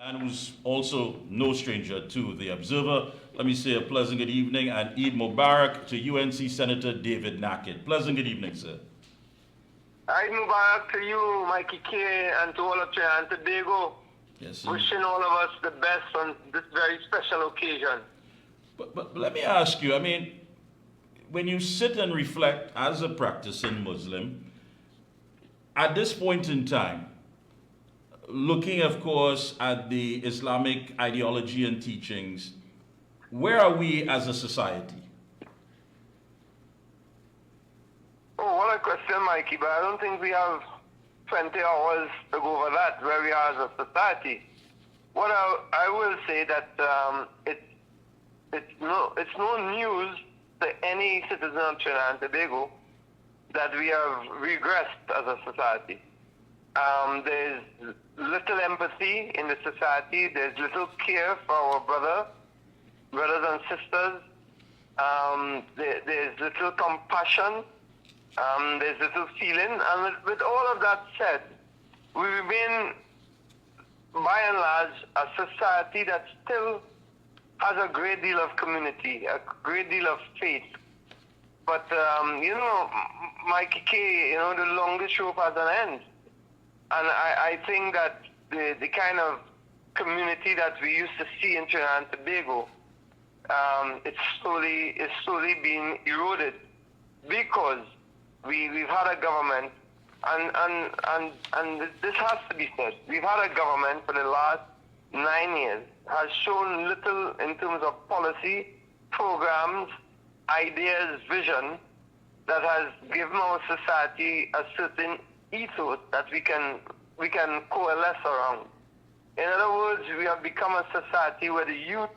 And who's also no stranger to the Observer. Let me say a pleasant good evening and Eid Mubarak to UNC Senator David Nakhid. Pleasant good evening, sir. Eid Mubarak to you, Mikee K, and to all of Trinidad and Tobago. Yes, sir. Wishing all of us the best on this very special occasion. But let me ask you, I mean, when you sit and reflect as a practicing Muslim, at this point in time, looking, of course, at the Islamic ideology and teachings, where are we as a society? Oh, what a question, Mikey, but I don't think we have 20 hours to go over that, where we are as a society. What I will say that it's no news to any citizen of Trinidad and Tobago that we have regressed as a society. There's little empathy in the society. There's little care for our brothers and sisters. There's little compassion. There's little feeling. And with all of that said, we remain, by and large, a society that still has a great deal of community, a great deal of faith. But, Mikee K, the longest rope has an end. And I think that the kind of community that we used to see in Trinidad and Tobago, it's slowly being eroded because we've had a government, and this has to be said, we've had a government for the last 9 years, has shown little in terms of policy, programs, ideas, vision, that has given our society a certain ethos that we can coalesce around. In other words, we have become a society where the youth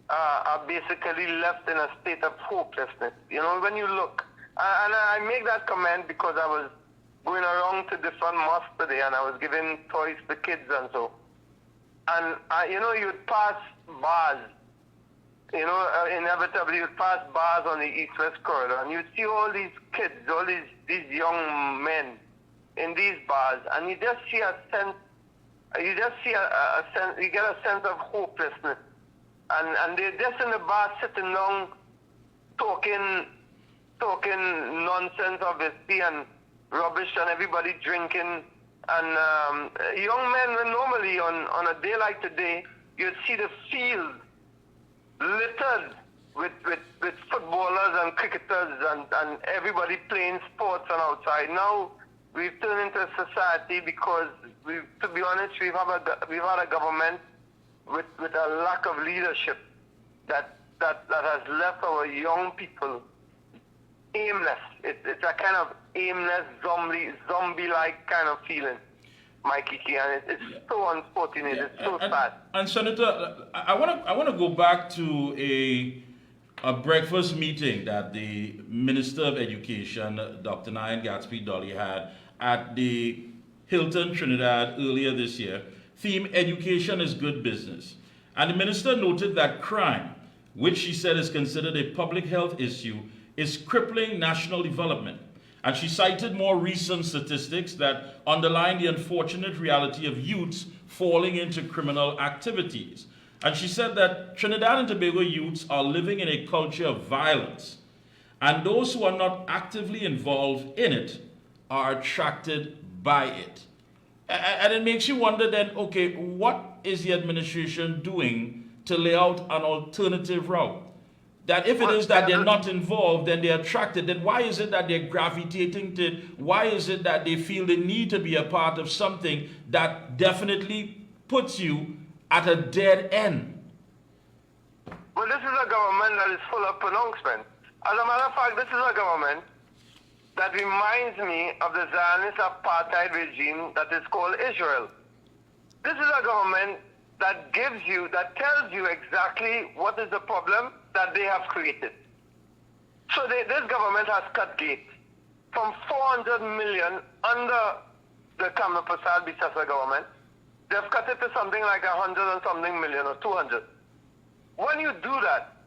are basically left in a state of hopelessness. When you look, and I make that comment because I was going around to different mosques today and I was giving toys to kids and so. And you'd pass bars, inevitably you'd pass bars on the east-west corridor and you'd see all these kids, all these young men in these bars, and you just see a sense, you get a sense of hopelessness. And they're just in the bar sitting down talking nonsense, obviously, and rubbish, and everybody drinking. And young men, when normally on a day like today, you'd see the field littered with footballers and cricketers and everybody playing sports and outside. Now we've turned into a society because, to be honest, we've had a government with a lack of leadership that has left our young people aimless. It's a kind of aimless, zombie-like kind of feeling, Mikee K, and it's so unfortunate. Yeah. It's so sad. And Senator, I want to go back to a breakfast meeting that the Minister of Education, Dr. Nyan Gatsby Dolly, had at the Hilton Trinidad earlier this year. Theme: Education is Good Business. And the minister noted that crime, which she said is considered a public health issue, is crippling national development. And she cited more recent statistics that underline the unfortunate reality of youths falling into criminal activities. And she said that Trinidad and Tobago youths are living in a culture of violence, and those who are not actively involved in it are attracted by it. And it makes you wonder then, okay, what is the administration doing to lay out an alternative route? That if it is that they're not involved, then they're attracted, then why is it that they're gravitating to, why is it that they feel the need to be a part of something that definitely puts you at a dead end? Well, this is a government that is full of pronouncements. As a matter of fact, this is a government that reminds me of the Zionist apartheid regime that is called Israel. This is a government that tells you exactly what is the problem that they have created. So this government has cut gates from 400 million under the Kamla Prasad Bisasa government. They've cut it to something like 100 and something million or 200. When you do that,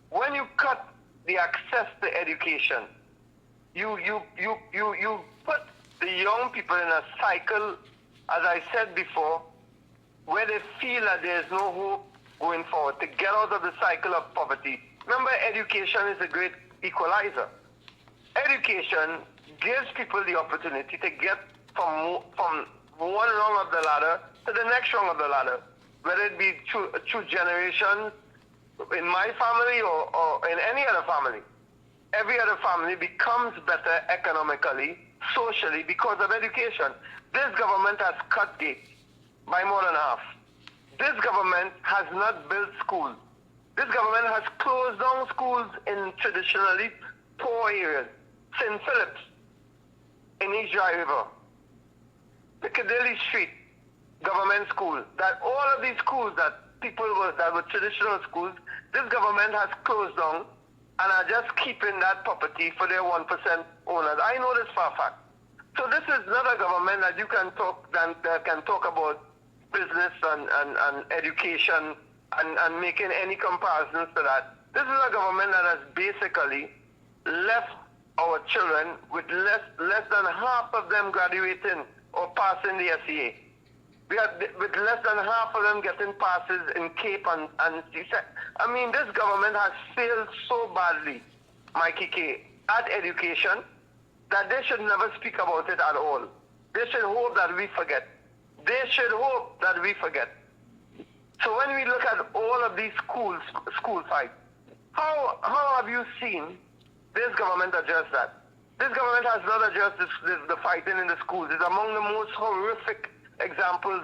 when you cut the access to education, you put the young people in a cycle, as I said before, where they feel that there is no hope going forward, to get out of the cycle of poverty. Remember, education is a great equalizer. Education gives people the opportunity to get from one rung of the ladder to the next rung of the ladder, whether it be through generations in my family or in any other family. Every other family becomes better economically, socially, because of education. This government has cut gates by more than half. This government has not built schools. This government has closed down schools in traditionally poor areas. St. Philip's, in East Dry River, Piccadilly Street, government school. That all of these schools that were traditional schools, this government has closed down and are just keeping that property for their 1% owners. I know this for a fact. So this is not a government that you can talk about business and education and making any comparisons to that. This is a government that has basically left our children with less than half of them graduating or passing the SEA. We have with less than half of them getting passes in Cape and CSEC. I mean, this government has failed so badly, Mikee K, at education that they should never speak about it at all. They should hope that we forget. They should hope that we forget. So when we look at all of these school fights, how have you seen this government address that? This government has not addressed the fighting in the schools. It's among the most horrific examples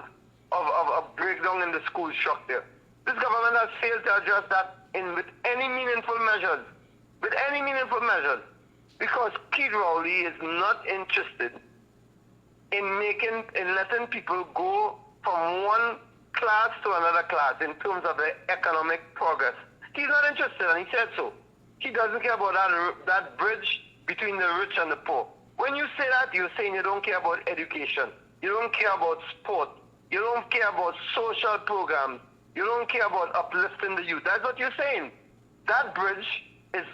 of breakdown in the school structure. This government has failed to address that with any meaningful measures. Because Kid Rowley is not interested in letting people go from one class to another class in terms of the economic progress. He's not interested, and he said so. He doesn't care about that bridge between the rich and the poor. When you say that, you're saying you don't care about education. You don't care about sport. You don't care about social programs. You don't care about uplifting the youth. That's what you're saying. That bridge is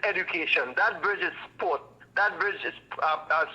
education. That bridge is sport. That bridge is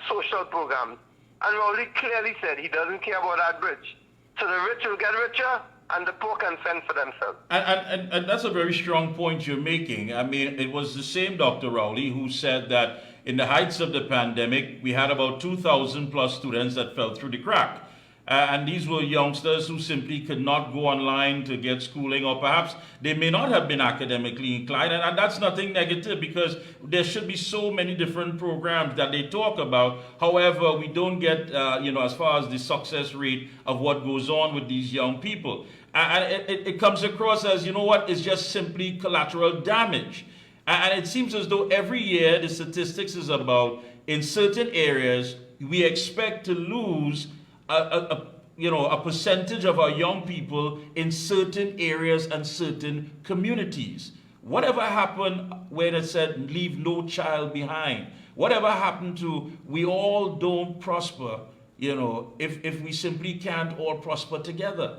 social programs. And Rowley clearly said he doesn't care about that bridge. So the rich will get richer and the poor can fend for themselves. And that's a very strong point you're making. I mean, it was the same Dr. Rowley who said that in the heights of the pandemic, we had about 2,000 plus students that fell through the crack. And these were youngsters who simply could not go online to get schooling, or perhaps they may not have been academically inclined. And that's nothing negative, because there should be so many different programs that they talk about. However, we don't get, as far as the success rate of what goes on with these young people. And it comes across as, it's just simply collateral damage. And it seems as though every year the statistics is about, in certain areas, we expect to lose a percentage of our young people in certain areas and certain communities. Whatever happened when it said leave no child behind? Whatever happened to we all don't prosper, if we simply can't all prosper together?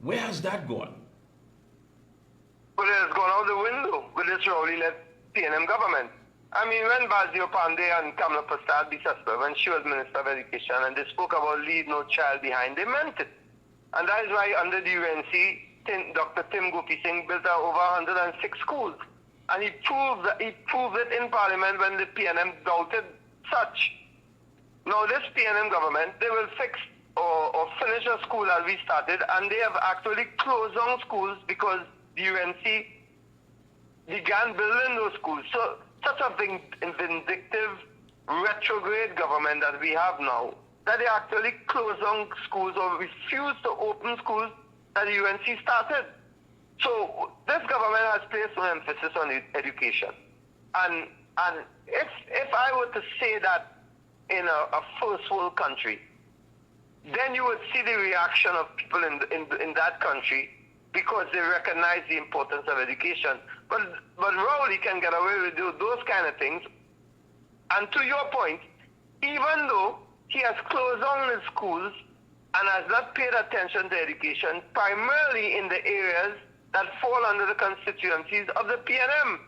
Where has that gone? Well, it has gone out the window with this Rowley-led PNM government. I mean, when Bazio Pandey and Kamala Prasad Bisasper, when she was Minister of Education, and they spoke about leave no child behind, they meant it. And that is why under the UNC, Dr. Tim Gopi Singh built over 106 schools. And he proved it in Parliament when the PNM doubted such. Now this PNM government, they will fix or finish a school as we started, and they have actually closed down schools because the UNC began building those schools. So such a vindictive, retrograde government that we have now, that they actually close down schools or refuse to open schools that the UNC started. So this government has placed no emphasis on education. And if I were to say that in a first world country, then you would see the reaction of people in that country, because they recognize the importance of education. But Rowley can get away with those kind of things. And to your point, even though he has closed down his schools and has not paid attention to education, primarily in the areas that fall under the constituencies of the PNM.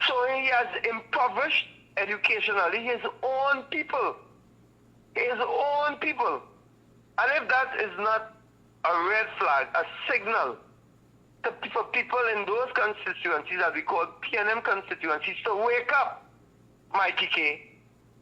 So he has impoverished educationally his own people. His own people. And if that is not a red flag, a signal for people in those constituencies that we call PNM constituencies to wake up, Mikee K,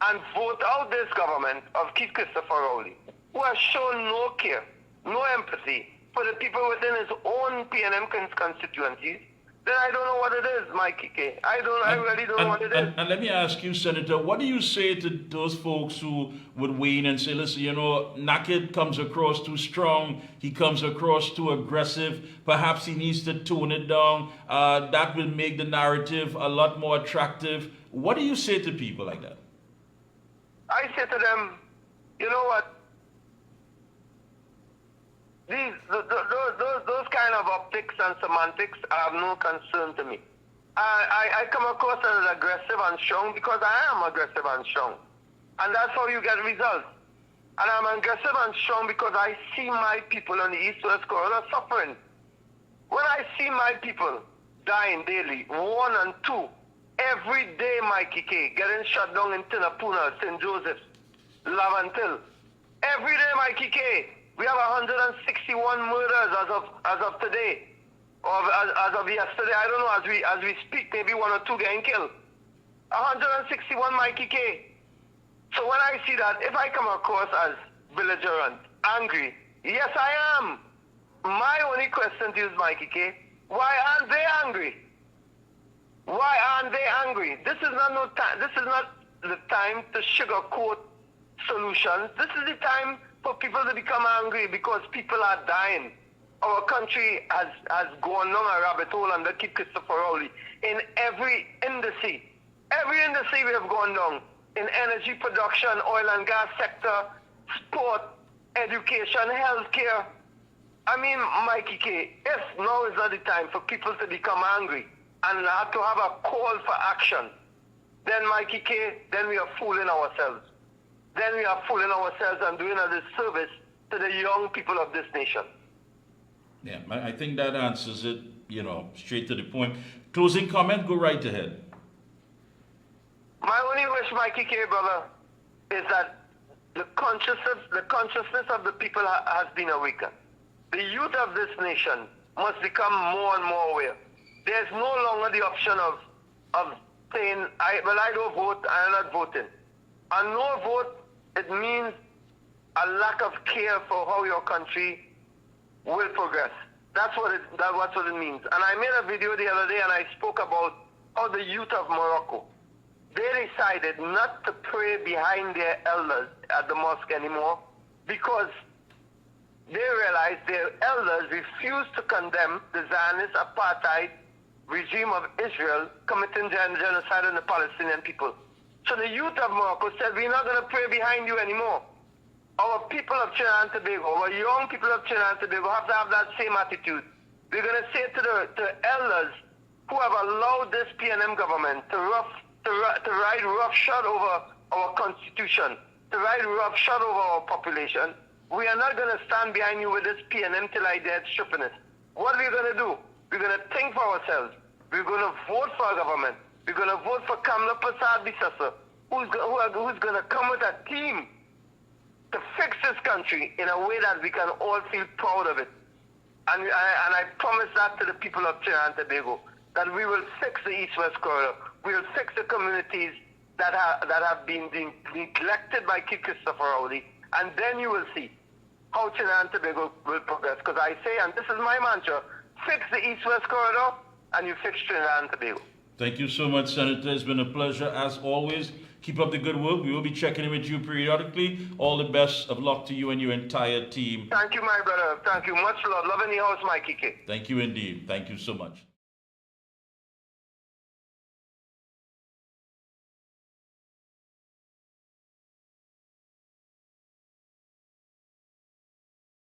and vote out this government of Keith Christopher Rowley, who has shown no care, no empathy for the people within his own PNM constituencies. Then I don't know what it is, Mikee K. I really don't know what it is. And let me ask you, Senator, what do you say to those folks who would weigh in and say, listen, Nakhid comes across too strong, he comes across too aggressive, perhaps he needs to tone it down, that will make the narrative a lot more attractive. What do you say to people like that? I say to them, you know what? Those kind of optics and semantics have no concern to me. I come across as aggressive and strong because I am aggressive and strong. And that's how you get results. And I'm aggressive and strong because I see my people on the East-West corridor suffering. When I see my people dying daily, 1 and 2, every day, Mikee K, getting shut down in Tinapuna, St. Joseph's, Lavantil. Every day, Mikee K, we have 161 murders as of today, or as of yesterday. I don't know. As we speak, maybe 1 or 2 getting killed. 161, Mikee K. So when I see that, if I come across as belligerent, angry, yes, I am. My only question to you is, Mikee K, why aren't they angry? Why aren't they angry? This is not the time to sugarcoat solutions. This is the time for people to become angry because people are dying. Our country has gone down a rabbit hole under Keith Christopher Rowley. In every industry we have gone down. In energy production, oil and gas sector, sport, education, healthcare. I mean, Mikee K, if now is not the time for people to become angry and have to have a call for action, then Mikee K, then we are fooling ourselves. Then we are fooling ourselves and doing a disservice to the young people of this nation. Yeah, I think that answers it, straight to the point. Closing comment, go right ahead. My only wish, Mikee K, brother, is that the consciousness of the people has been awakened. The youth of this nation must become more and more aware. There's no longer the option of saying, I don't vote, I'm not voting. A no vote, it means a lack of care for how your country will progress. That's what it means. And I made a video the other day and I spoke about how the youth of Morocco, they decided not to pray behind their elders at the mosque anymore because they realized their elders refused to condemn the Zionist apartheid regime of Israel committing genocide on the Palestinian people. So the youth of Morocco said, we're not going to pray behind you anymore. Our people of Trinidad and Tobago, our young people of Trinidad and Tobago have to have that same attitude. We're going to say to the elders who have allowed this PNM government to ride roughshod over our constitution, to ride roughshod over our population, we are not going to stand behind you with this PNM till I dead stupidness. What are we going to do? We're going to think for ourselves. We're going to vote for our government. We're going to vote for Kamla Prasad Bisasa, who's going to come with a team to fix this country in a way that we can all feel proud of it. And I promise that to the people of Trinidad and Tobago, that we will fix the East-West corridor. We will fix the communities that have been neglected by Keith Christopher Rowley, and then you will see how Trinidad and Tobago will progress. Because I say, and this is my mantra, fix the East-West corridor, and you fix Trinidad and Tobago. Thank you so much, Senator. It's been a pleasure as always. Keep up the good work. We will be checking in with you periodically. All the best of luck to you and your entire team. Thank you, my brother. Thank you. Much love. Love in the house, Mikee K. Thank you indeed. Thank you so much.